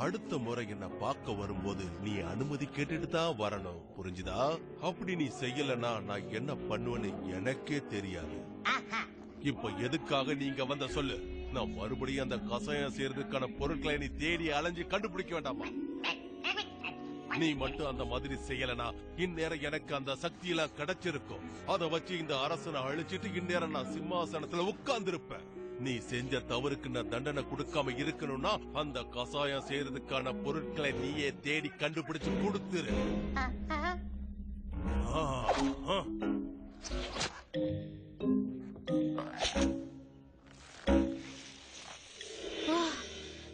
அடுத்த முறை என்ன பார்க்க வரும்போது நீ அனுமதி கேட்டுட்டு தான் வரணும், புரிஞ்சுதா? அப்படி நீ செய்யலனா நான் என்ன பண்ணுவேன்னு எனக்கே தெரியாது. இப்ப எதுக்காக நீங்க வந்த சொல்லு. நான் மறுபடியும் அந்த கசாயம் செய்யறதுக்கான பொருட்களை நீ தேடி அலைஞ்சு கண்டுபிடிக்க வேண்டாமா? நீ மட்டும் அந்த மாதிரி செய்யலனா இந்நேரம் எனக்கு அந்த சக்தி எல்லாம் கிடைச்சிருக்கும். அதை வச்சு இந்த அரசனை அழிச்சிட்டு இந்நேரம் நான் சிம்மாசனத்துல உட்கார்ந்து இருப்பேன். நீ செஞ்ச தவறுக்கு நான் தண்டனை கொடுக்காம இருக்கணும்னா அந்த கசாயம் செய்யறதுக்கான பொருட்களை நீயே தேடி கண்டுபிடிச்சு கொடுத்துரு.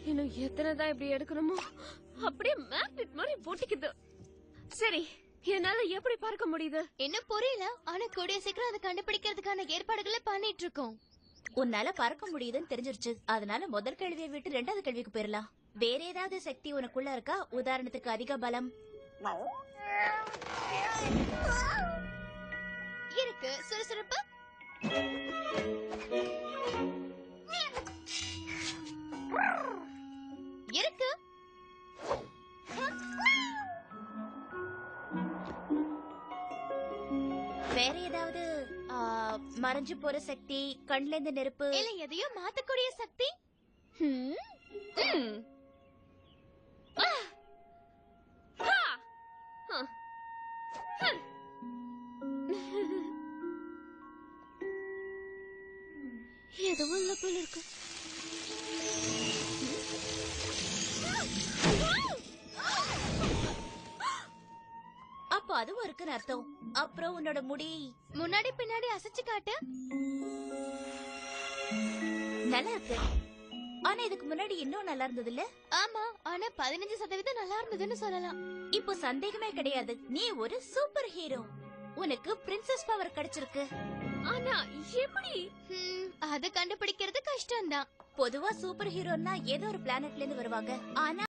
இன்னும் எத்தனைதான் இப்படி எடுக்கணுமோ அப்படியே மேக்னெட் மாதிரி போட்டிக்குது. சரி, என்னால எப்படி பார்க்க முடியுது? என்ன புரியல. ஆனா கூடிய சீக்கிரம் அதை கண்டுபிடிக்கிறதுக்கான ஏற்பாடுகளை பண்ணிட்டு இருக்கோம். உன்னால பறக்க முடியுதுன்னு தெரிஞ்சிருச்சு. அதனால முதல் கேள்வியை விட்டு ரெண்டாவது கேள்விக்கு போயிடலாம். வேற ஏதாவது சக்தி உனக்குள்ள இருக்கா? உதாரணத்துக்கு அதிக பலம் இருக்கு. சுறுசுறுப்பு இருக்கு. வேற ஏதாவது மறைஞ்சு போற சக்தி, கண்ல இருந்து நெருப்பு, இல்ல எதையோ மாத்தக்கூடிய சக்தி. எதுவும் இல்ல போல இருக்கு. அப்போ அதுவும் இருக்குன்னு அர்த்தம். அப்புறம் உன்னோட முடி முன்னாடி பின்னாடி அசைச்சு காட்டு. நல்லா இருக்கு. ஆனா இதுக்கு முன்னாடி இன்னும் நல்லா இருந்தது இல்ல? ஆமா, ஆனா 15% நல்லா இருந்ததுன்னு சொல்லலாம். இப்போ சந்தேகமே கிடையாது, நீ ஒரு சூப்பர் ஹீரோ. உனக்கு பிரின்சஸ் பவர் கிடைச்சிருக்கு. ஆனா எப்படி? அது கண்டுபிடிக்கிறது கஷ்டம்தான். பொதுவா சூப்பர் ஹீரோன்னா ஏதோ ஒரு பிளானட்ல இருந்து வருவாங்க. ஆனா